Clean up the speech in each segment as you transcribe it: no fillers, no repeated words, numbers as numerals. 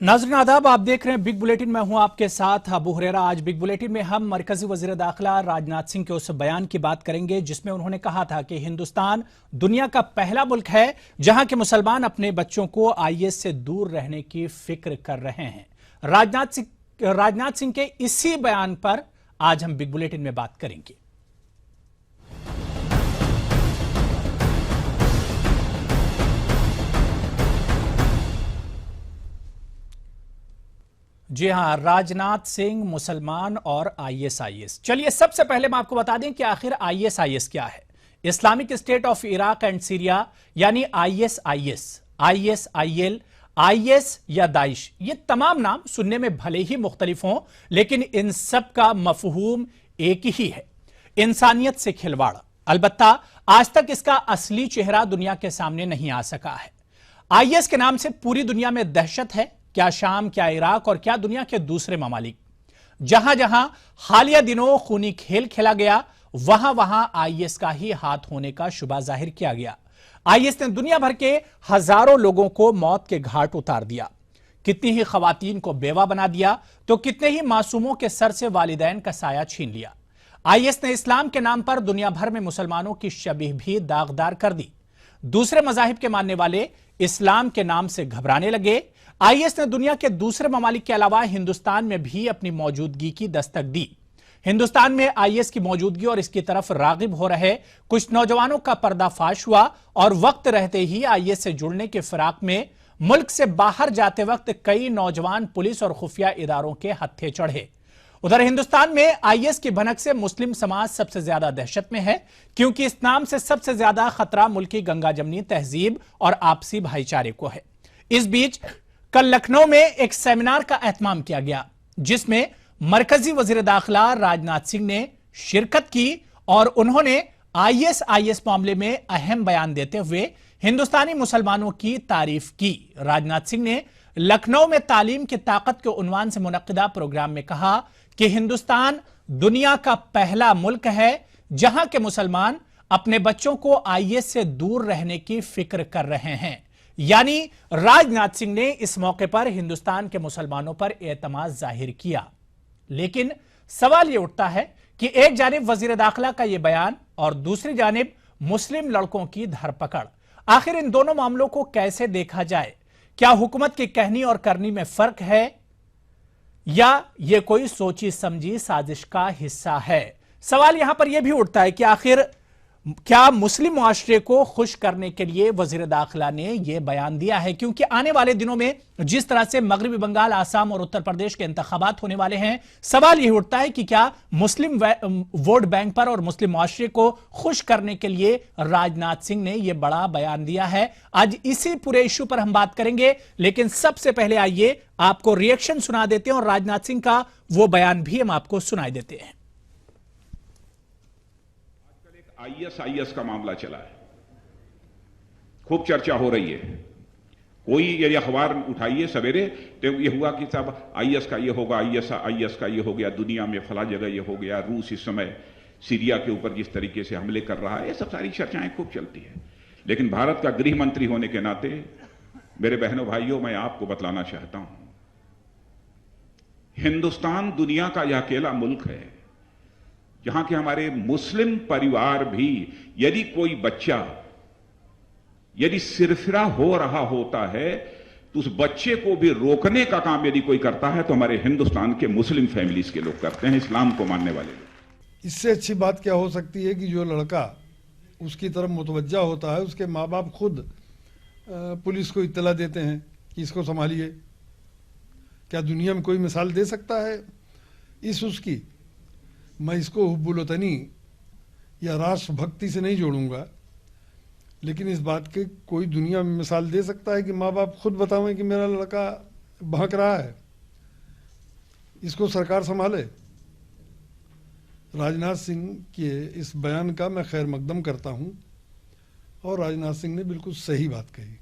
नाज़रीन आदाब, आप देख रहे हैं बिग बुलेटिन। मैं हूं आपके साथ अबू हुरैरा। आज बिग बुलेटिन में हम मरकजी वजीर दाखिला राजनाथ सिंह के उस बयान की बात करेंगे जिसमें उन्होंने कहा था कि हिंदुस्तान दुनिया का पहला मुल्क है जहां के मुसलमान अपने बच्चों को आईएस से दूर रहने की फिक्र कर रहे हैं। राजनाथ सिंह के इसी बयान पर आज हम बिग बुलेटिन में बात करेंगे। जी हां, राजनाथ सिंह मुसलमान और आईएस। चलिए सबसे पहले मैं आपको बता दें कि आखिर आईएस क्या है। Islamic state of Iraq and Syria यानी आईएसआईएल, आईएस या दाइश, ये तमाम नाम सुनने में भले ही मुख्तलिफ हों लेकिन इन सब का मफहूम एक ही है, इंसानियत से खिलवाड़। अलबत्ता आज तक इसका असली चेहरा दुनिया के सामने नहीं आ सका है। आईएस के नाम से पूरी दुनिया में दहशत है, क्या शाम, क्या इराक और क्या दुनिया के दूसरे ममालिक। जहां जहां हालिया दिनों खूनी खेल खेला गया वहां वहां आईएस का ही हाथ होने का शुबा जाहिर किया गया। आईएस ने दुनिया भर के हजारों लोगों को मौत के घाट उतार दिया, कितनी ही खवातीन को बेवा बना दिया तो कितने ही मासूमों के सर से वालिदैन का साया छीन लिया। आईएस ने इस्लाम के नाम पर दुनिया भर में मुसलमानों की शबीह भी दागदार कर दी। दूसरे मजाहिब के मानने वाले इस्लाम के नाम से घबराने लगे। आईएस ने दुनिया के दूसरे ममालिक के अलावा हिंदुस्तान में भी अपनी मौजूदगी की दस्तक दी। हिंदुस्तान में आईएस की मौजूदगी और इसकी तरफ रागिब हो रहे कुछ नौजवानों का पर्दाफाश हुआ और वक्त रहते ही आईएस से जुड़ने के फिराक में मुल्क से बाहर जाते वक्त कई नौजवान पुलिस और खुफिया इदारों के हत्थे चढ़े। उधर हिंदुस्तान में आईएस की भनक से मुस्लिम समाज सबसे ज्यादा दहशत में है, क्योंकि इस नाम से सबसे ज्यादा खतरा मुल्क की गंगा जमनी तहजीब और आपसी भाईचारे को है। इस बीच कल लखनऊ में एक सेमिनार का एहतमाम किया गया जिसमें मरकजी वजीर दाखिला राजनाथ सिंह ने शिरकत की और उन्होंने आईएस मामले में अहम बयान देते हुए हिंदुस्तानी मुसलमानों की तारीफ की। राजनाथ सिंह ने लखनऊ में तालीम की ताकत के उन्वान से मुनक्किदा प्रोग्राम में कहा कि हिंदुस्तान दुनिया का पहला मुल्क है जहां के मुसलमान अपने बच्चों को आईएस से दूर रहने की फिक्र कर रहे हैं। यानी राजनाथ सिंह ने इस मौके पर हिंदुस्तान के मुसलमानों पर एतमाद जाहिर किया। लेकिन सवाल यह उठता है कि एक जानिब वजीर दाखिला का यह बयान और दूसरी जानिब मुस्लिम लड़कों की धरपकड़, आखिर इन दोनों मामलों को कैसे देखा जाए? क्या हुकूमत की कहनी और करनी में फर्क है या यह कोई सोची समझी साजिश का हिस्सा है? सवाल यहां पर यह भी उठता है कि आखिर क्या मुस्लिम मुआशरे को खुश करने के लिए वजीर दाखिला ने यह बयान दिया है? क्योंकि आने वाले दिनों में जिस तरह से मगरबी बंगाल, आसाम और उत्तर प्रदेश के इंतखाबात होने वाले हैं, सवाल यह उठता है कि क्या मुस्लिम वोट बैंक पर और मुस्लिम मुआशरे को खुश करने के लिए राजनाथ सिंह ने यह बड़ा बयान दिया है। आज इसी पूरे इश्यू पर हम बात करेंगे, लेकिन सबसे पहले आइए आपको रिएक्शन सुना देते हैं और राजनाथ सिंह का वो बयान भी हम आपको सुनाई देते हैं। आईएस का मामला चला है, खूब चर्चा हो रही है। कोई यदि अखबार उठाइए सवेरे तो ये हुआ कि साहब आईएस का ये होगा, आईएस का ये हो गया, दुनिया में फला जगह ये हो गया, रूस इस समय सीरिया के ऊपर जिस तरीके से हमले कर रहा है, ये सब सारी चर्चाएं खूब चलती है। लेकिन भारत का गृह मंत्री होने के नाते मेरे बहनों भाइयों, मैं आपको बतलाना चाहता हूं, हिंदुस्तान दुनिया का यह अकेला मुल्क है जहां के हमारे मुस्लिम परिवार भी, यदि कोई बच्चा यदि सिरफिरा हो रहा होता है तो उस बच्चे को भी रोकने का काम यदि कोई करता है तो हमारे हिंदुस्तान के मुस्लिम फैमिलीज के लोग करते हैं, इस्लाम को मानने वाले लोग। इससे अच्छी बात क्या हो सकती है कि जो लड़का उसकी तरफ मुतवज्जा होता है उसके माँ बाप खुद पुलिस को इत्तला देते हैं कि इसको संभालिए। क्या दुनिया में कोई मिसाल दे सकता है इस उसकी? मैं इसको हुब्बुल वतनी या राष्ट्रभक्ति से नहीं जोड़ूंगा, लेकिन इस बात के कोई दुनिया में मिसाल दे सकता है कि माँ बाप खुद बतावें कि मेरा लड़का बहक रहा है, इसको सरकार संभाले। राजनाथ सिंह के इस बयान का मैं खैर मकदम करता हूं और राजनाथ सिंह ने बिल्कुल सही बात कही।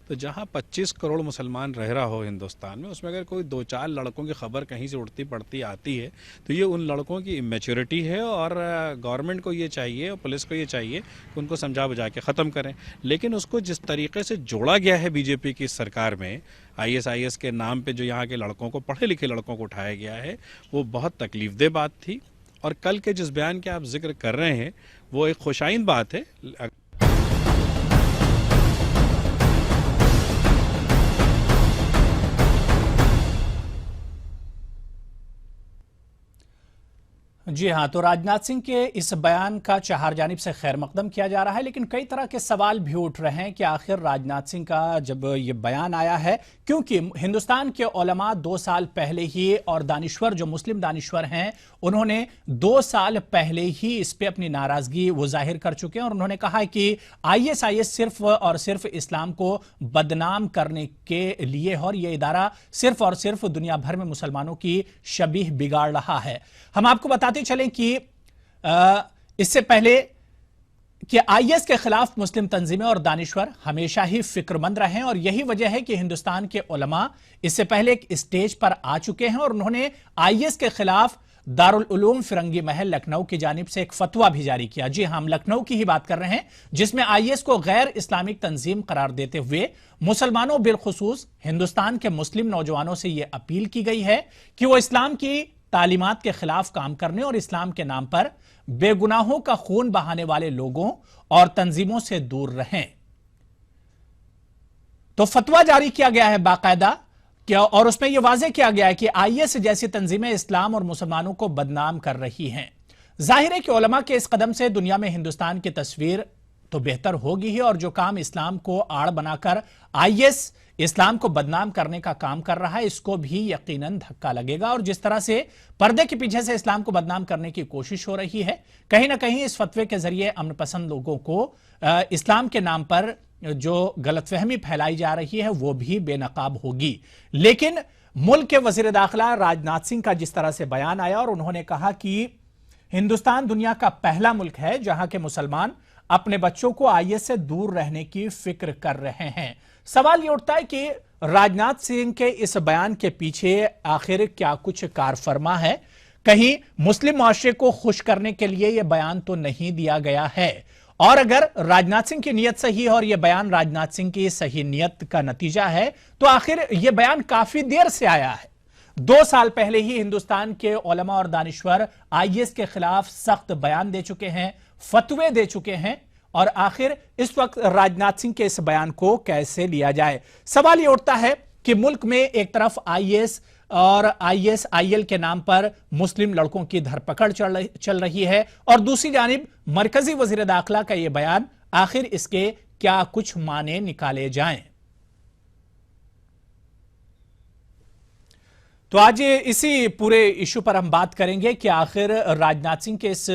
तो जहाँ 25 करोड़ मुसलमान रह रहा हो हिंदुस्तान में, उसमें अगर कोई 2-4 लड़कों की खबर कहीं से उड़ती पड़ती आती है तो ये उन लड़कों की इमेच्योरिटी है और गवर्नमेंट को ये चाहिए और पुलिस को ये चाहिए कि उनको समझा बुझा के ख़त्म करें। लेकिन उसको जिस तरीके से जोड़ा गया है बीजेपी की सरकार में, ISIS के नाम पे जो यहाँ के लड़कों को, पढ़े लिखे लड़कों को उठाया गया है, वो बहुत तकलीफदेह बात थी। और कल के जिस बयान के आप जिक्र कर रहे हैं वो एक खुशाइन बात है। जी हां, तो राजनाथ सिंह के इस बयान का चार जानिब से खैर मकदम किया जा रहा है, लेकिन कई तरह के सवाल भी उठ रहे हैं कि आखिर राजनाथ सिंह का जब ये बयान आया है, क्योंकि हिंदुस्तान के उलमा 2 साल पहले ही, और दानिश्वर जो मुस्लिम दानिश्वर हैं उन्होंने 2 साल पहले ही इस पे अपनी नाराजगी वो जाहिर कर चुके हैं और उन्होंने कहा है कि ISIS सिर्फ और सिर्फ इस्लाम को बदनाम करने के लिए और ये इदारा सिर्फ और सिर्फ दुनिया भर में मुसलमानों की शबीह बिगाड़ रहा है। हम आपको बताते चलें कि इससे पहले कि IS के खिलाफ मुस्लिम तंजीमें और दानिश्वर हमेशा ही फिक्रमंद रहे हैं और यही वजह है कि हिंदुस्तान के उलमा इससे पहले एक स्टेज पर आ चुके हैं और उन्होंने IS के खिलाफ दारुल उलूम फिरंगी महल लखनऊ की जानिब से एक फतवा भी जारी किया। जी, हम लखनऊ की ही बात कर रहे हैं, जिसमें IS को गैर इस्लामिक तंजीम करार देते हुए मुसलमानों बिलखुसूस हिंदुस्तान के मुस्लिम नौजवानों से यह अपील की गई है कि वो इस्लाम की तालीमात के खिलाफ काम करने और इस्लाम के नाम पर बेगुनाहों का खून बहाने वाले लोगों और तंजीमों से दूर रहें। तो फतवा जारी किया गया है बाकायदा क्या, और उसमें यह वाज़ेह किया गया है कि IS जैसी तंजीमें इस्लाम और मुसलमानों को बदनाम कर रही हैं। जाहिर है कि उलमा के इस कदम से दुनिया में हिंदुस्तान की तस्वीर तो बेहतर होगी ही, और जो काम इस्लाम को आड़ बनाकर IS इस्लाम को बदनाम करने का काम कर रहा है, इसको भी यकीनन धक्का लगेगा। और जिस तरह से पर्दे के पीछे से इस्लाम को बदनाम करने की कोशिश हो रही है, कहीं ना कहीं इस फतवे के जरिए अमन पसंद लोगों को इस्लाम के नाम पर जो गलतफहमी फैलाई जा रही है वो भी बेनकाब होगी। लेकिन मुल्क के वजीर दाखिला राजनाथ सिंह का जिस तरह से बयान आया और उन्होंने कहा कि हिंदुस्तान दुनिया का पहला मुल्क है जहां के मुसलमान अपने बच्चों को IS से दूर रहने की फिक्र कर रहे हैं, सवाल यह उठता है कि राजनाथ सिंह के इस बयान के पीछे आखिर क्या कुछ कारफरमा है? कहीं मुस्लिम मुआशरे को खुश करने के लिए यह बयान तो नहीं दिया गया है? और अगर राजनाथ सिंह की नीयत सही है और यह बयान राजनाथ सिंह की सही नीयत का नतीजा है, तो आखिर यह बयान काफी देर से आया है। 2 साल पहले ही हिंदुस्तान के उलमा और दानिश्वर IS के खिलाफ सख्त बयान दे चुके हैं, फतवे दे चुके हैं, और आखिर इस वक्त राजनाथ सिंह के इस बयान को कैसे लिया जाए? सवाल यह उठता है कि मुल्क में एक तरफ IS और ISIL के नाम पर मुस्लिम लड़कों की धरपकड़ चल रही है और दूसरी जानिब मरकजी वजीर दाखिला का यह बयान, आखिर इसके क्या कुछ माने निकाले जाएं? तो आज इसी पूरे इशू पर हम बात करेंगे कि आखिर राजनाथ सिंह के इस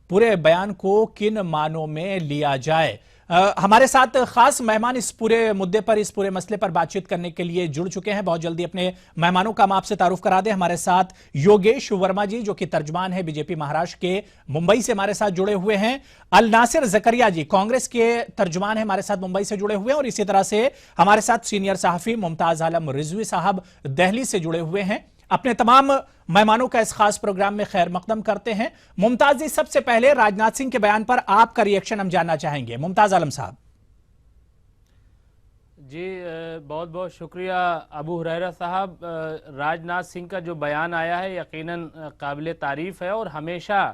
पूरे बयान को किन मानों में लिया जाए। हमारे साथ खास मेहमान इस पूरे मुद्दे पर, इस पूरे मसले पर बातचीत करने के लिए जुड़ चुके हैं। बहुत जल्दी अपने मेहमानों का हम आपसे तारुफ करा दें। हमारे साथ योगेश वर्मा जी, जो कि तर्जमान है बीजेपी महाराष्ट्र के, मुंबई से हमारे साथ जुड़े हुए हैं। अल नासिर जकरिया जी, कांग्रेस के तर्जमान है, हमारे साथ मुंबई से जुड़े हुए हैं। और इसी तरह से हमारे साथ सीनियर सहाफी मुमताज आलम रिजवी साहब दिल्ली से जुड़े हुए हैं। अपने तमाम मेहमानों का इस खास प्रोग्राम में खैर मकदम करते हैं। मुमताज जी, सबसे पहले राजनाथ सिंह के बयान पर आपका रिएक्शन हम जानना चाहेंगे। मुमताज आलम साहब जी, बहुत बहुत शुक्रिया अबू हुरैरा साहब। राजनाथ सिंह का जो बयान आया है यकीनन काबिल तारीफ़ है और हमेशा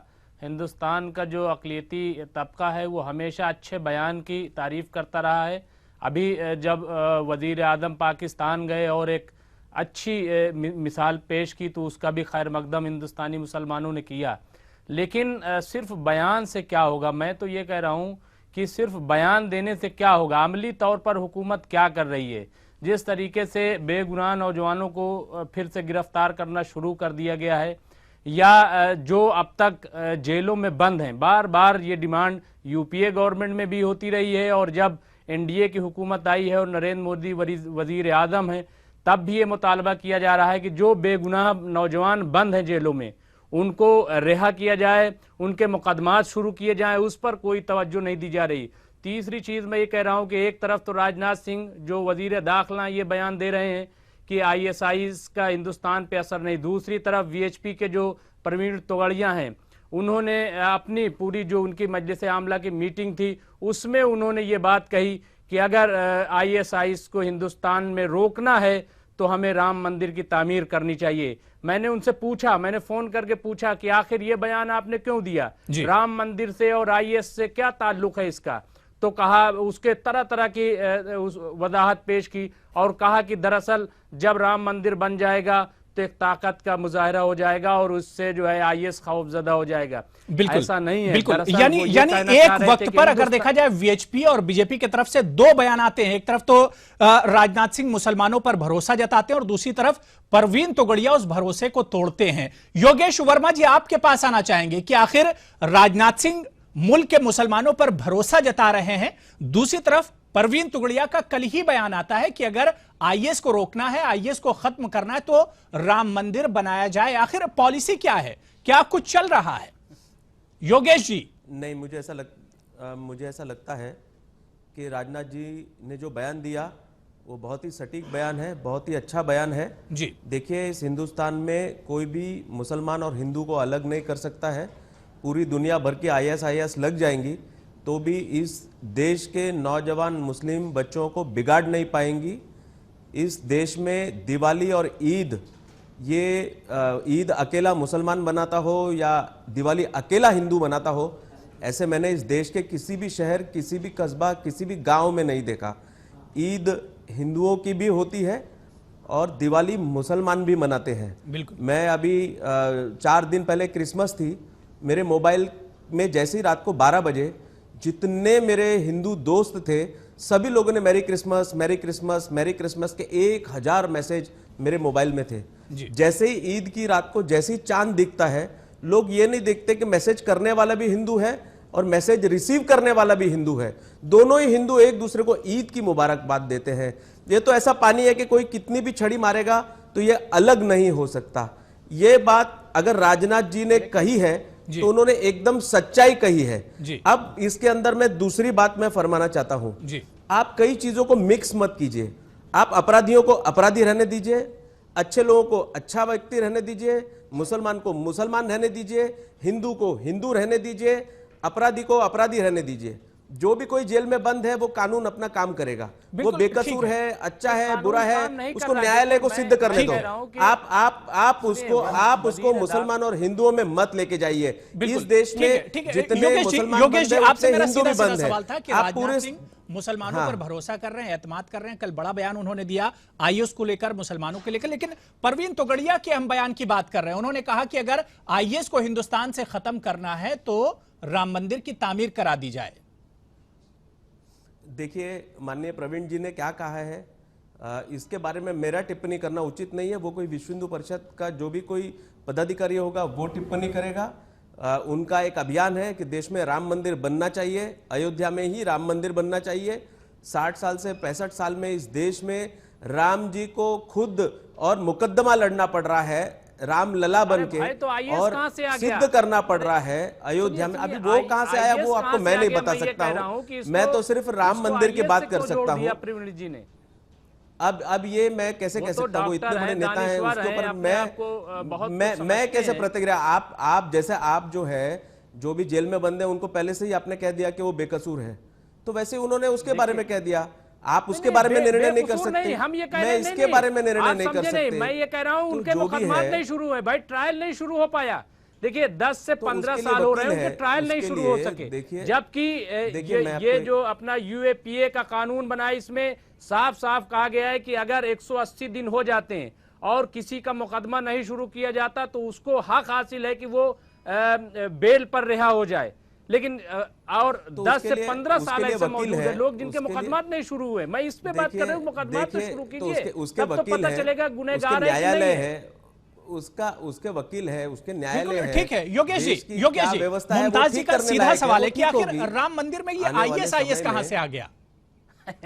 हिंदुस्तान का जो अक़लियती तबका है वो हमेशा अच्छे बयान की तारीफ़ करता रहा है। अभी जब वज़ीर आज़म पाकिस्तान गए और एक अच्छी मिसाल पेश की तो उसका भी खैर मकदम हिंदुस्तानी मुसलमानों ने किया। लेकिन सिर्फ बयान से क्या होगा? मैं तो ये कह रहा हूँ कि सिर्फ बयान देने से क्या होगा, अमली तौर पर हुकूमत क्या कर रही है। जिस तरीके से बेगुनाह नौजवानों को फिर से गिरफ्तार करना शुरू कर दिया गया है, या जो अब तक जेलों में बंद हैं, बार बार ये डिमांड UPA गवर्नमेंट में भी होती रही है और जब NDA की हुकूमत आई है और नरेंद्र मोदी वज़ीर आज़म हैं, तब भी ये मुतालबा किया जा रहा है कि जो बेगुनाह नौजवान बंद हैं जेलों में उनको रिहा किया जाए, उनके मुकदमात शुरू किए जाएं। उस पर कोई तवज्जो नहीं दी जा रही। तीसरी चीज मैं ये कह रहा हूं कि एक तरफ तो राजनाथ सिंह जो वजीर दाखिला ये बयान दे रहे हैं कि आईएसआई का हिंदुस्तान पे असर नहीं, दूसरी तरफ वीएचपी के जो प्रवीण तोगड़िया हैं उन्होंने अपनी पूरी जो उनकी मजलिस आमला की मीटिंग थी उसमें उन्होंने ये बात कही कि अगर आईएसआई को हिंदुस्तान में रोकना है तो हमें राम मंदिर की तामीर करनी चाहिए। मैंने उनसे पूछा, मैंने फोन करके पूछा कि आखिर ये बयान आपने क्यों दिया, राम मंदिर से और आईएस से क्या ताल्लुक है इसका? तो कहा, उसके तरह तरह की वजाहत पेश की और कहा कि दरअसल जब राम मंदिर बन जाएगा तो एक ताकत का मुजाहरा हो जाएगा और उससे जो है आईएस खौफजदा हो जाएगा। बिल्कुल ऐसा नहीं है। बिल्कुल, यानी एक वक्त पर अगर देखा जाए वीएचपी और बीजेपी की तरफ से दो बयान आते हैं। एक तरफ तो राजनाथ सिंह मुसलमानों पर भरोसा जताते हैं और दूसरी तरफ परवीन तोगड़िया उस भरोसे को तोड़ते हैं। योगेश वर्मा जी, आपके पास आना चाहेंगे कि आखिर राजनाथ सिंह मुल्क के मुसलमानों पर भरोसा जता रहे हैं, दूसरी तरफ परवीन तोगड़िया का कल ही बयान आता है कि अगर आईएस को रोकना है, आईएस को खत्म करना है तो राम मंदिर बनाया जाए। आखिर पॉलिसी क्या है, क्या कुछ चल रहा है? योगेश जी। नहीं, मुझे ऐसा लगता है कि राजनाथ जी ने जो बयान दिया वो बहुत ही सटीक बयान है, बहुत ही अच्छा बयान है जी। देखिए, इस हिंदुस्तान में कोई भी मुसलमान और हिंदू को अलग नहीं कर सकता है। पूरी दुनिया भर की आईएस लग जाएंगी तो भी इस देश के नौजवान मुस्लिम बच्चों को बिगाड़ नहीं पाएंगी। इस देश में दिवाली और ईद, ये ईद अकेला मुसलमान बनाता हो या दिवाली अकेला हिंदू बनाता हो, ऐसे मैंने इस देश के किसी भी शहर, किसी भी कस्बा, किसी भी गांव में नहीं देखा। ईद हिंदुओं की भी होती है और दिवाली मुसलमान भी मनाते हैं। बिल्कुल। मैं अभी 4 दिन पहले क्रिसमस थी, मेरे मोबाइल में जैसे ही रात को 12 बजे जितने मेरे हिंदू दोस्त थे सभी लोगों ने merry Christmas, merry Christmas, merry Christmas के 1000 मैसेज मेरे मोबाइल में थे। जैसे ही ईद की रात को जैसे ही चांद दिखता है, लोग ये नहीं देखते कि मैसेज करने वाला भी हिंदू है और मैसेज रिसीव करने वाला भी हिंदू है। दोनों ही हिंदू एक दूसरे को ईद की मुबारकबाद देते हैं। ये तो ऐसा पानी है कि कोई कितनी भी छड़ी मारेगा तो ये अलग नहीं हो सकता। ये बात अगर राजनाथ जी ने कही है तो उन्होंने एकदम सच्चाई कही है। अब इसके अंदर मैं दूसरी बात मैं फरमाना चाहता हूं, आप कई चीजों को मिक्स मत कीजिए। आप अपराधियों को अपराधी रहने दीजिए, अच्छे लोगों को अच्छा व्यक्ति रहने दीजिए, मुसलमान को मुसलमान रहने दीजिए, हिंदू को हिंदू रहने दीजिए, अपराधी को अपराधी रहने दीजिए। जो भी कोई जेल में बंद है वो कानून अपना काम करेगा। वो बेकसूर है, अच्छा है, बुरा है, उसको न्यायालय को सिद्ध करने दो। आप उसको मुसलमान और हिंदुओं में मत लेके जाइए। इस देश में जितने मुसलमान बंद हैं उससे हिंदू भी बंद है। आप पूरे मुसलमानों पर भरोसा कर रहे हैं, एतमाद कर रहे हैं। कल बड़ा बयान उन्होंने दिया आईएस को लेकर, मुसलमानों को लेकर, लेकिन परवीन तोगड़िया के हम बयान की बात कर रहे हैं। उन्होंने कहा कि अगर आईएस को हिंदुस्तान से खत्म करना है तो राम मंदिर की तामीर करा दी जाए। देखिए, माननीय प्रवीण जी ने क्या कहा है, इसके बारे में मेरा टिप्पणी करना उचित नहीं है। वो कोई विश्व हिंदू परिषद का जो भी कोई पदाधिकारी होगा वो टिप्पणी करेगा। उनका एक अभियान है कि देश में राम मंदिर बनना चाहिए, अयोध्या में ही राम मंदिर बनना चाहिए। 60 साल से 65 साल में इस देश में राम जी को खुद और मुकदमा लड़ना पड़ रहा है, राम लला बन के, तो और सिद्ध करना पड़ रहा है अयोध्या में। अभी वो कहां से आया वो आपको मैं नहीं बता सकता हूं। मैं तो सिर्फ राम मंदिर की बात कर सकता हूं। अब ये मैं कैसे कह सकता हूँ, इतने बड़े नेता हैं उसके ऊपर मैं कैसे प्रतिक्रिया। आप जैसे आप जो है, जो भी जेल में बंद है उनको पहले से ही आपने कह दिया कि वो बेकसूर है, तो वैसे उन्होंने उसके बारे में कह दिया। आप उसके बारे में निर्णय नहीं कर सकते, हम ये कह मैं इसके बारे में निर्णय नहीं कर सकते। मैं ये कह रहा हूं उनके मुकदमात नहीं शुरू हुए भाई, ट्रायल नहीं शुरू हो पाया। देखिए 10 से 15 साल हो रहे हैं उनके ट्रायल नहीं शुरू हो सके। जबकि ये जो अपना यूएपीए का कानून बना है इसमें साफ साफ कहा गया है कि अगर 180 दिन हो जाते हैं और किसी का मुकदमा नहीं शुरू किया जाता तो उसको हक हासिल है कि वो बेल पर रिहा हो जाए। लेकिन और 10 से 15 साल ऐसे मौजूद है लोग जिनके मुकदमात नहीं शुरू हुए। मैं इस पे बात कर रहा हूँ, मुकदमात तो शुरू कीजिए, तब तो पता चलेगा गुनहगार है कि नहीं है। उसके वकील है, उसके न्यायालय है। ठीक है योगेश जी, मुमताज जी का सीधा सवाल है कि आखिर राम मंदिर में ये आईएस कहां से आ गया?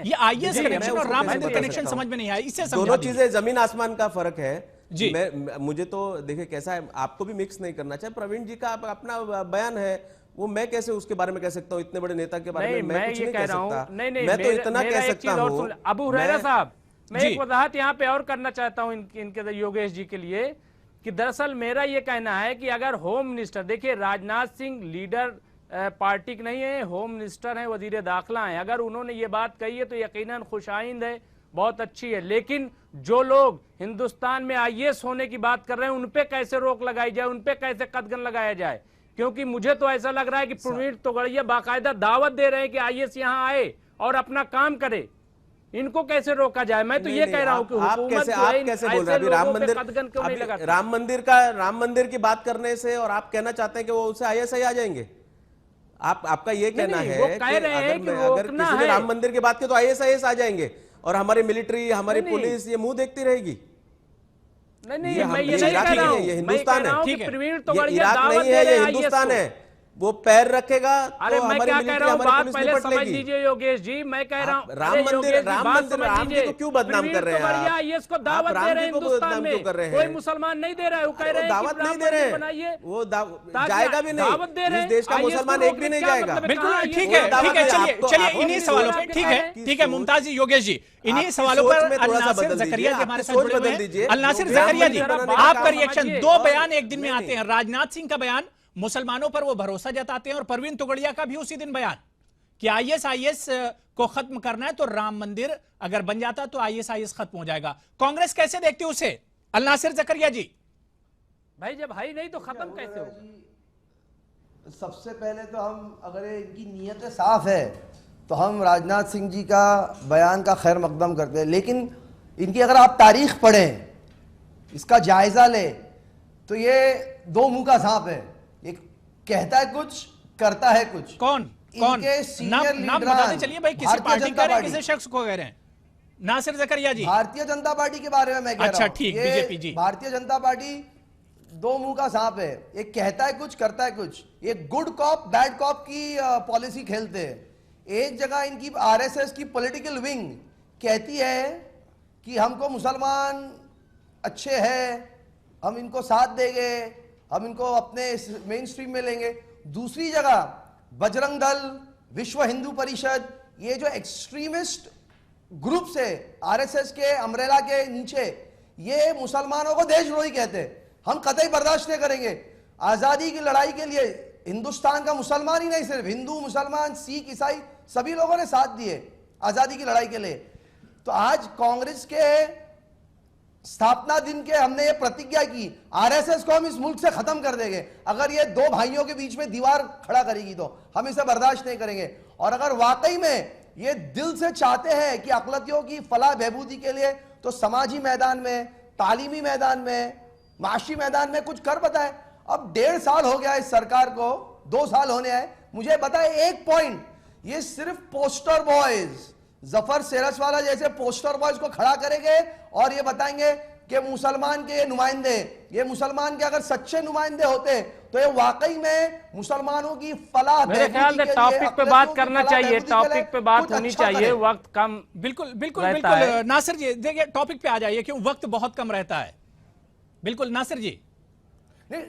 ये आईएस कनेक्शन और राम मंदिर कनेक्शन समझ में नहीं आया, इससे दोनों चीजें जमीन आसमान का फर्क है जी। मुझे तो देखिए कैसा है, आपको भी मिक्स नहीं करना चाहिए। प्रवीण जी का अपना बयान है, वो मैं कैसे उसके बारे में कह सकता हूँ? इतने बड़े नेता के बारे में मैं कुछ ये नहीं कह कह रहा हूं, सकता। नहीं, मैं तो इतना कह सकता हूँ, अबू हुरैरा साहब, मैं जी। एक वजाहत यहाँ पे और करना चाहता हूँ इनके योगेश जी के लिए, कि दरअसल मेरा ये कहना है कि अगर होम मिनिस्टर, देखिए राजनाथ सिंह लीडर पार्टी के नहीं है, होम मिनिस्टर हैं, वजीर दाखिला हैं, अगर उन्होंने ये बात कही है तो यकीनन खुशाइंद है, बहुत अच्छी है। लेकिन जो लोग हिंदुस्तान में आईएएस होने की बात कर रहे हैं, उन पे कैसे रोक लगाई जाए, उन पे कैसे कदगन लगाया जाए? क्योंकि मुझे तो ऐसा लग रहा है कि प्रवीण तोगड़िया बाकायदा दावत दे रहे हैं कि आईएएस यहाँ आए और अपना काम करे, इनको कैसे रोका जाए? मैं तो ये कह रहा हूँ कि आप कैसे बोल रहे हैं? अभी राम मंदिर की बात करने से और आप कहना चाहते हैं कि वो उसे आईएसआई आ जाएंगे? आपका ये कहना है वो कह रहे हैं कि अगर किसी ने राम मंदिर की बात की तो आईएसआईएस आ जाएंगे और हमारी मिलिट्री, हमारी पुलिस ये मुंह देखती रहेगी? नहीं, मैं ये नहीं कह रहा हूं, ये हिंदुस्तान है, ठीक है, प्रवीण ये तोगड़िया इराक दावत नहीं दे है, रहे ये हैं हिंदुस्तान IAS है। वो पैर रखेगा अरे तो मैं हमारी क्या कह मिलिट्री, रहा हूँ, हमारी बात पुलिस पहले निपट समझ लेगी। लीजिए योगेश जी। मैं कह रहा हूँ राम मंदिर, राम जी को क्यों बदनाम कर रहे हैं आप? आईएएस को दावत दे रहे हैं हिंदुस्तान में, कोई मुसलमान नहीं दे रहा है, वो कह रहे हैं दावत नहीं दे रहे हैं, वो जाएगा भी नहीं, दावत दे रहे इस हैं, देश का मुसलमान एक भी नहीं जाएगा। बिल्कुल ठीक है, चलिए इन्हीं सवालों पे, ठीक है मुमताज जी, योगेश जी, इन्हीं सवालों पर अल नासिर जकरिया जी हमारे साथ जुड़े हुए हैं। अल नासिर जकरिया जी, आपका रिएक्शन, दो बयान एक दिन में आते हैं, राजनाथ सिंह का बयान मुसलमानों पर वो भरोसा जताते हैं, और प्रवीण तोगड़िया का भी उसी दिन बयान कि आईएस को खत्म करना है तो राम मंदिर अगर बन जाता तो आईएस खत्म हो जाएगा। कांग्रेस कैसे देखती है उसे? अल नासिर जकरिया जी। भाई जब है नहीं तो खत्म कैसे हो? सबसे पहले तो हम, अगर इनकी नीयत साफ है तो हम राजनाथ सिंह जी का बयान का खैर मकदम करते हैं, लेकिन इनकी अगर आप तारीख पढ़ें, इसका जायजा लें, तो ये दो मुंह का सांप है। एक कहता है कुछ, करता है कुछ। कौन नाम बताते चलिए भाई, किसी पार्टी कह रहे हैं, किसी शख्स को कह रहे हैं? नासिर जकरिया जी, भारतीय जनता पार्टी के बारे में मैं कह रहा हूं। अच्छा ठीक, बीजेपी जी। भारतीय जनता पार्टी दो मुंह का सांप है, एक कहता है कुछ, करता है कुछ। एक गुड कॉप बैड कॉप की पॉलिसी खेलते हैं। एक जगह इनकी आरएसएस की पॉलिटिकल विंग कहती है कि हमको मुसलमान अच्छे हैं, हम इनको साथ देंगे, हम इनको अपने मेन स्ट्रीम में लेंगे। दूसरी जगह बजरंग दल, विश्व हिंदू परिषद, ये जो एक्सट्रीमिस्ट ग्रुप्स है आरएसएस के अम्ब्रेला के नीचे, ये मुसलमानों को देशद्रोही कहते हैं। हम कतई बर्दाश्त नहीं करेंगे। आजादी की लड़ाई के लिए हिंदुस्तान का मुसलमान ही नहीं, सिर्फ हिंदू, मुसलमान, सिख, ईसाई सभी लोगों ने साथ दिए आजादी की लड़ाई के लिए। तो आज कांग्रेस के स्थापना दिन के हमने ये प्रतिज्ञा की, आरएसएस को हम इस मुल्क से खत्म कर देंगे। अगर ये दो भाइयों के बीच में दीवार खड़ा करेगी तो हम इसे बर्दाश्त नहीं करेंगे। और अगर वाकई में ये दिल से चाहते हैं कि अक़लियतों की फलाह बहबूदी के लिए, तो समाजी मैदान में, तालीमी मैदान में, माशी मैदान में कुछ कर बताए। अब 1.5 साल हो गया इस सरकार को, 2 साल होने आए, मुझे बताए एक पॉइंट। ये सिर्फ पोस्टर बॉयज, जफर सेरसवाला जैसे पोस्टर बॉयज को खड़ा करेंगे और ये बताएंगे कि मुसलमान के ये नुमाइंदे, ये मुसलमान के अगर सच्चे नुमाइंदे होते तो ये वाकई में मुसलमानों की फलाह, मेरे ख्याल से टॉपिक पे बात करना चाहिए, टॉपिक पे बात होनी चाहिए, वक्त कम। बिल्कुल बिल्कुल बिल्कुल नासिर जी, देखिए टॉपिक पे आ जाइए, क्यों वक्त बहुत कम रहता है। बिल्कुल नासिर जी, नहीं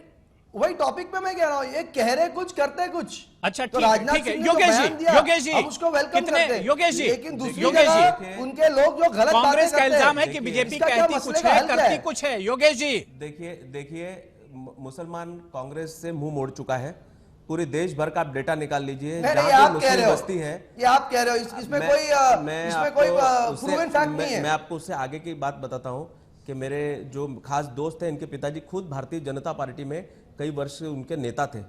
वही टॉपिक पे मैं कह रहा हूं, ये कह रहे कुछ, करते कुछ। अच्छा तो ठीक है, राजनाथ ठीक है। सिंह ने योगेश जो जी, बयान दिया, योगेश जी, हम उसको वेलकम कितने, करते हैं। योगेश जी, लेकिन दूसरी योगेश जगह जी, उनके लोग जो गलत बातें कांग्रेस का करते इल्जाम है हैं, कि बीजेपी इसका क्या कहती मसले कुछ का है, हल क्या करती है? कुछ है। योगेश जी, देखिए मुसलमान कांग्रेस से मुंह मोड़ चुका है। पूरे देश भर का आप डेटा निकाल लीजिए, नहीं, जहां ये पे आप कह मुस्लिम रहे हो, बस्ती है, ये आप कह रहे हो, इसमें कोई प्रूवन फैक्ट नहीं है। मैं आपको उससे आगे की बात बताता हूं कि मेरे जो खास दोस्त हैं, इनके पिताजी खुद भारतीय जनता पार्टी में कई वर्ष से उनके नेता थे।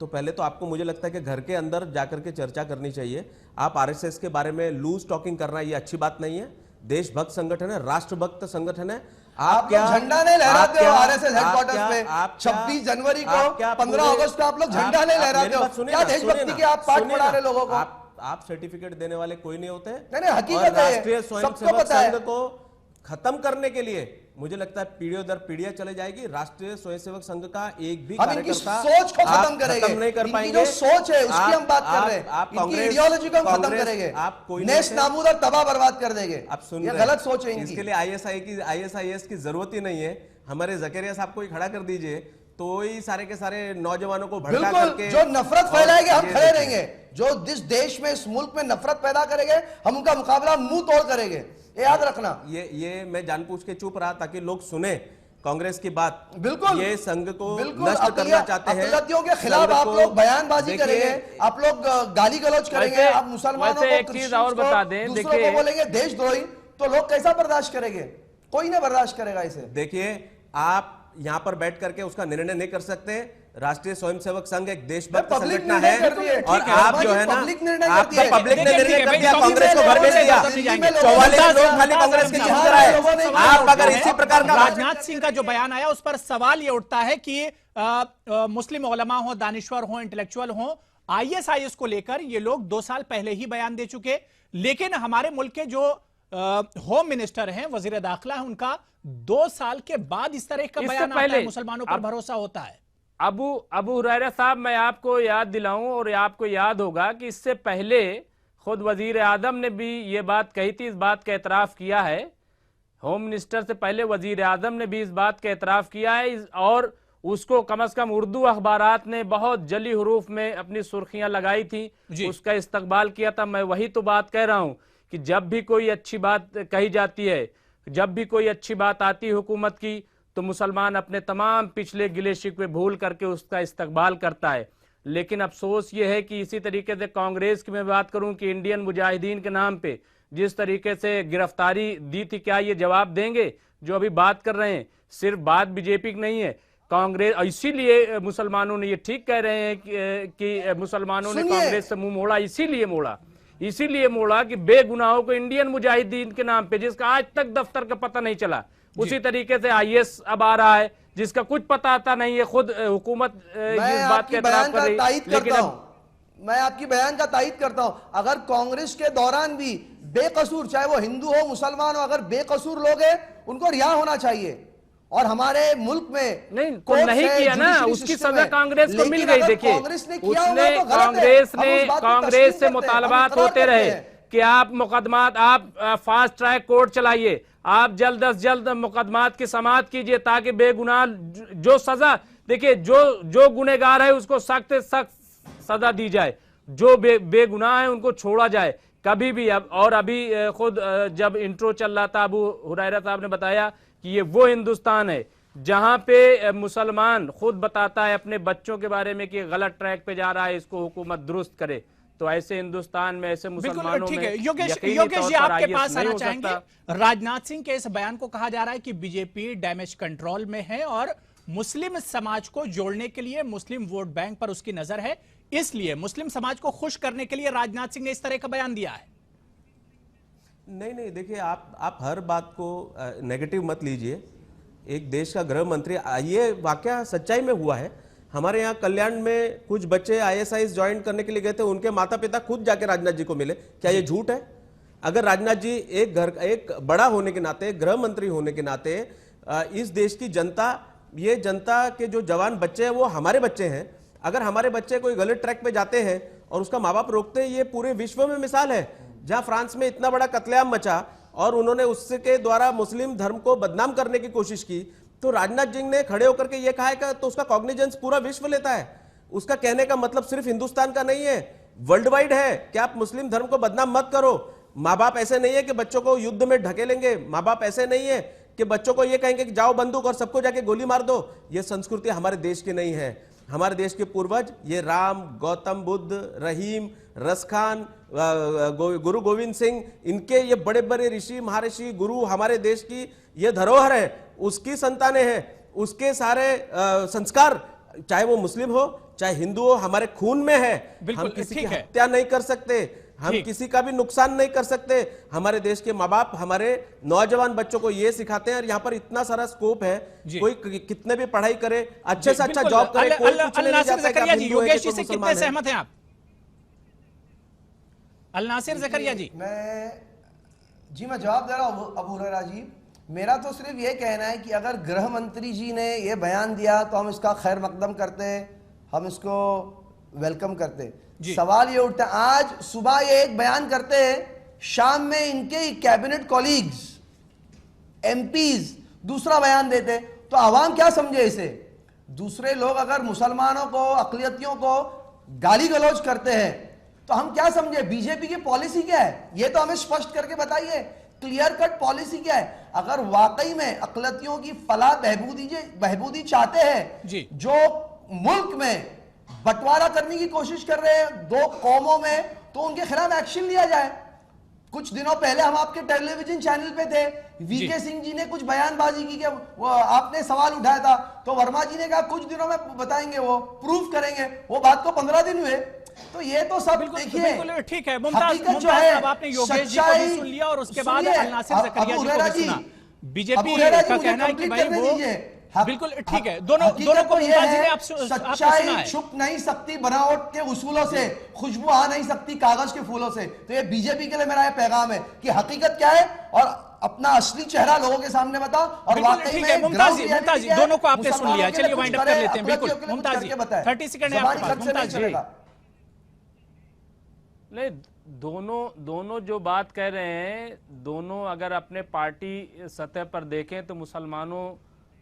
तो पहले तो आपको, मुझे लगता है कि घर के अंदर जाकर के चर्चा करनी चाहिए। आप आरएसएस के बारे में लूज टॉकिंग करना ये अच्छी बात नहीं है। देशभक्त संगठन है, राष्ट्रभक्त संगठन है। आप क्या झंडा नहीं लहराते हो आरएसएस हेडक्वार्टर्स पे? 26 जनवरी को, 15 अगस्त को आप लोग झंडा नहीं लहराते हो? क्या देशभक्ति के आप पाठ पढ़ा रहे लोगों को? आप सर्टिफिकेट देने वाले कोई नहीं होते। नहीं, हकीकत है, राष्ट्रीय स्वयंसेवक संघ को खत्म करने के लिए मुझे लगता है पीढ़ियों दर पीढ़ियां चले जाएगी। राष्ट्रीय स्वयंसेवक संघ का एक भी कार्यकर्ता सोच को खत्म करेंगे, नहीं कर पाएंगे। जो सोच है उसकी हम बात कर रहे हैं, इनकी आइडियोलॉजी को हम खत्म करेंगे, आप कोई नेस्त नाबूद और तबाह बर्बाद कर देंगे। आप सुन ये रहे गलत सोच है इनकी। इसके लिए आईएसआईएस की जरूरत ही नहीं है। हमारे जकरिया साहब को ही खड़ा कर दीजिए, तो ही सारे के सारे नौजवानों को भड़का बिल्कुल, करके जो नफरत फैलाएंगे हम ये खड़े देखें। रहेंगे, जो जिस देश में इस मुल्क में नफरत पैदा करेंगे हम उनका मुकाबला मुंह तोड़ करेंगे, ये याद रखना। ये मैं जानबूझ के चुप रहा ताकि लोग सुने कांग्रेस की बात। बिल्कुल, ये संघ को बिल्कुल नष्ट करना चाहते हैं। अकलियतियों के खिलाफ संघ आप को- लोग बयानबाजी देखिए, करेंगे, आप लोग गाली गलौज करेंगे, वैसे- आप मुसलमानों वैसे को, एक चीज क्रिश्चियंस और को, बता दें, दूसरों देखिए- को बोलेंगे देशद्रोही, तो लोग कैसा बर्दाश्त करेंगे? कोई नहीं बर्दाश्त करेगा इसे। देखिए, आप यहां पर बैठ करके उसका निर्णय नहीं कर सकते। राष्ट्रीय स्वयंसेवक संघ एक देशभक्त पब्लिक संगठन निर्णय है कर रही है, और ठीक है, आप जो है ना, पब्लिक निर्णय आप करती है। पब्लिक ने देखिए, निर्णय ठीक है, कर दिया, भाई, कांग्रेस को घर भेज दिया। दिल्ली में 44 लोगों लोग का- खाली कांग्रेस के यहाँ चुन कराए। लोगों ने- आप अगर इसी प्रकार का राजनाथ सिंह का जो बयान आया उस पर सवाल ये उठता है कि मुस्लिम उलमा हो, दानिश्वर हो, इंटेलेक्चुअल हो, आईएसआईएस को लेकर ये लोग 2 साल पहले ही बयान दे चुके, लेकिन हमारे मुल्क के जो होम मिनिस्टर हैं, वजीर दाखिला है, उनका 2 साल के बाद इस तरह का इससे बयान आता पहले है, मुसलमानों पर भरोसा होता है। अबू हुरैरा साहब, मैं आपको याद दिलाऊं और आपको याद होगा कि इससे पहले खुद वजीर आजम ने भी ये बात कही थी, इस बात का एतराफ़ किया है। होम मिनिस्टर से पहले वजीर आजम ने भी इस बात का एतराफ़ किया है और उसको कम से कम उर्दू अखबारात ने बहुत जली हरूफ में अपनी सुर्खियां लगाई थी, उसका इस्तकबाल किया था। मैं वही तो बात कह रहा हूं कि जब भी कोई अच्छी बात कही जाती है, जब भी कोई अच्छी बात आती है हुकूमत की, तो मुसलमान अपने तमाम पिछले गिले शिकवे भूल करके उसका इस्तकबाल करता है। लेकिन अफसोस ये है कि इसी तरीके से कांग्रेस की मैं बात करूं कि इंडियन मुजाहिदीन के नाम पे जिस तरीके से गिरफ्तारी दी थी, क्या ये जवाब देंगे? जो अभी बात कर रहे हैं सिर्फ बात बीजेपी की नहीं है, कांग्रेस, इसीलिए मुसलमानों ने ये ठीक कह रहे हैं कि मुसलमानों ने कांग्रेस से मुंह मोड़ा, इसीलिए मोड़ा कि बेगुनाहों को इंडियन मुजाहिदीन के नाम पे, जिसका आज तक दफ्तर का पता नहीं चला, उसी तरीके से आईएस अब आ रहा है जिसका कुछ पता आता नहीं है। खुद हुकूमत इस बात के एतराफ़ कर रही, लेकिन मैं आपकी बयान का तायीद करता हूं। अगर कांग्रेस के दौरान भी बेकसूर, चाहे वो हिंदू हो मुसलमान हो, अगर बेकसूर लोग हैं उनको रिहा होना चाहिए। और हमारे मुल्क में नहीं किया ना, उसकी सजा कांग्रेस को मिल गई। देखिए, कांग्रेस से मुतालबात होते रहे कि आप मुकदमात, आप फास्ट ट्रैक कोर्ट चलाइए, आप जल्द अज जल्द मुकदमात की समाअत कीजिए ताकि बेगुनाह जो सजा, देखिए जो गुनहगार है उसको सख्त सख्त सजा दी जाए, जो बेगुनाह है उनको छोड़ा जाए कभी भी। अब और अभी खुद जब इंट्रो चल रहा था, अबू हुरैरा साहब ने बताया कि ये वो हिंदुस्तान है जहां पे मुसलमान खुद बताता है अपने बच्चों के बारे में कि गलत ट्रैक पे जा रहा है, इसको हुकूमत दुरुस्त करे। तो ऐसे हिंदुस्तान में, ऐसे मुसलमानों ठीक में है, योगेश जी आपके पास आना चाहेंगे। राजनाथ सिंह के इस बयान को कहा जा रहा है कि बीजेपी डैमेज कंट्रोल में है और मुस्लिम समाज को जोड़ने के लिए, मुस्लिम वोट बैंक पर उसकी नजर है, इसलिए मुस्लिम समाज को खुश करने के लिए राजनाथ सिंह ने इस तरह का बयान दिया है। नहीं, देखिए, आप हर बात को नेगेटिव मत लीजिए। एक देश का गृह मंत्री, ये वाकया सच्चाई में हुआ है। हमारे यहाँ कल्याण में कुछ बच्चे आईएसआईएस ज्वाइन करने के लिए गए थे, उनके माता पिता खुद जाके राजनाथ जी को मिले। क्या ये झूठ है? अगर राजनाथ जी एक बड़ा होने के नाते, गृह मंत्री होने के नाते, इस देश की जनता, ये जनता के जो जवान बच्चे हैं वो हमारे बच्चे हैं। अगर हमारे बच्चे कोई गलत ट्रैक पे जाते हैं और उसका माँ बाप रोकते हैं, ये पूरे विश्व में मिसाल है। जहां फ्रांस में इतना बड़ा कत्लेआम मचा और उन्होंने उसके द्वारा मुस्लिम धर्म को बदनाम करने की कोशिश की, तो राजनाथ जी ने खड़े होकर के ये कहा है, तो उसका कॉग्निजेंस पूरा विश्व लेता है। उसका कहने का मतलब सिर्फ हिंदुस्तान का नहीं है, वर्ल्ड वाइड है कि आप मुस्लिम धर्म को बदनाम मत करो। माँ बाप ऐसे नहीं है कि बच्चों को युद्ध में ढकेलेंगे, माँ बाप ऐसे नहीं है कि बच्चों को ये कहेंगे कि जाओ बंदूक और सबको जाके गोली मार दो। ये संस्कृति हमारे देश की नहीं है। हमारे देश के पूर्वज, ये राम, गौतम बुद्ध, रहीम, रसखान, गुरु गोविंद सिंह, इनके ये बड़े बड़े ऋषि, महर्षि, गुरु हमारे देश की ये धरोहर है, उसकी संतानें हैं। उसके सारे संस्कार, चाहे वो मुस्लिम हो चाहे हिंदू हो, हमारे खून में है। हम किसी की हत्या नहीं कर सकते, हम किसी का भी नुकसान नहीं कर सकते। हमारे देश के माँ बाप हमारे नौजवान बच्चों को ये सिखाते हैं। और यहाँ पर इतना सारा स्कोप है, कोई कितने भी पढ़ाई करे, अच्छे से अच्छा जॉब करे, कोई कुछ नहीं जाता। योगेश जी से कितने सहमत हैं आप? अल नासिर ज़करिया जी। मैं जवाब दे रहा हूं अबू हुरैरा जी। मेरा तो सिर्फ ये कहना है कि अगर गृह मंत्री जी ने ये बयान दिया तो हम इसका खैर मकदम करते, हम इसको वेलकम करते। सवाल ये उठता है, आज सुबह ये एक बयान करते हैं, शाम में इनके कैबिनेट कॉलीग्स, एमपीज दूसरा बयान देते, तो आवाम क्या समझे इसे? दूसरे लोग अगर मुसलमानों को, अकलियतियों को गाली गलौज करते हैं तो हम क्या समझे? बीजेपी की पॉलिसी क्या है ये तो हमें स्पष्ट करके बताइए। क्लियर कट पॉलिसी क्या है? अगर वाकई में अकलियतियों की फलाह बहबूदी चाहते हैं, जी। जो मुल्क में बंटवारा करने की कोशिश कर रहे हैं दो कौमों में, तो उनके खिलाफ एक्शन लिया जाए। कुछ दिनों पहले हम आपके टेलीविजन चैनल पे थे, वीके सिंह जी ने कुछ बयानबाजी की कि वो आपने सवाल उठाया था, तो वर्मा जी ने कहा कुछ दिनों में बताएंगे, वो प्रूफ करेंगे। वो बात को 15 दिन हुए। तो ये तो सब देखिए, बिल्कुल ठीक है। मुमताज, हकीकत जो है, अब आपने योगेश जी को भी सुन लिया और उसके बाद सुनिए, अलनासिर ज़करिया जी को भी सुना। बीजेपी अबू का मुझे कहना है कि कंप्लीट भाई करने वो दीजिए। बिल्कुल ठीक है। दोनों को मुमताज जी ने आपसे सुना सच्चाई है। छुप नहीं सकती बनावट के उसूलों से, खुशबू आ नहीं सकती कागज के फूलों से। तो ये बीजेपी के लिए मेरा ये पैगाम है कि हकीकत क्या है और अपना असली चेहरा लोगों के सामने बताओ। और वाकई ठीक है में मुमताज जी, ग्राउंड रियलिटी क्या है, दोनों को आपने सुन मुसलमानों लिया। के चलिए लिए वाइंड कुछ अप कर करें, लेते हैं। बिल्कुल अकलियतियों के लिए कुछ मुमताज जी, करके बताएं। 30 सेकंड है आपके ज़बानी पास। खर्च से मुमताज नहीं जी, चलेगा। नहीं, दोनों जो बात कह रहे हैं, दोनों अगर अपने पार्टी सतह पर देखें तो मुसलमानों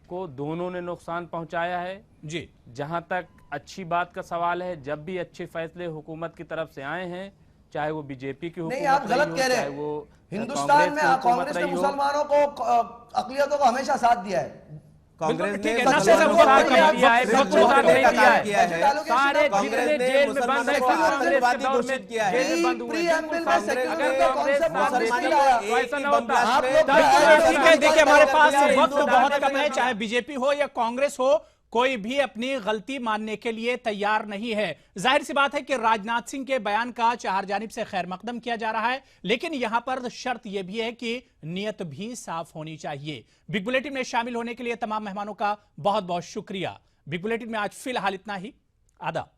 को दोनों ने नुकसान पहुंचाया है। जी, जहां तक अच्छी बात का सवाल है, जब भी अच्छे फैसले हुकूमत की तरफ से आए हैं, चाहे वो बीजेपी की हुकूमत नहीं, आप रही गलत हो, कह रहे चाहे हैं। वो हिंदुस्तान में की हुकूमत कांग्रेस ने रही हो। मुसलमानों को, अकलियतों को हमेशा साथ दिया है। कांग्रेस ठीक ने है, मुसलमानों नासिर को साहब, साथ दिया है, बिल्कुल बिल्कुल साथ नहीं का दिया काम है। किया है। सारे कांग्रेस जितने ने जेल में बंद मुसलमानों है, को कांग्रेस के आतंकवादी दौर घोषित में किया है। जेल बंद हुए। प्रीएम्बल में सेक्युलर अगर का कांग्रेस कॉन्सेप्ट साथ वापस देती नहीं लाया। तो ऐसा ना होता। आप लोग ठीक है। देखिए हमारे पास हिंदू वक्त दाने बहुत में कम है, लगा। चाहे बीजेपी हो या कांग्रेस हो, कोई भी अपनी गलती मानने के लिए तैयार नहीं है। जाहिर सी बात है कि राजनाथ सिंह के बयान का चार जानिब से खैर मकदम किया जा रहा है, लेकिन यहां पर शर्त यह भी है कि नियत भी साफ होनी चाहिए। बिग बुलेटिन में शामिल होने के लिए तमाम मेहमानों का बहुत बहुत शुक्रिया। बिग बुलेटिन में आज फिलहाल इतना ही। आदाब।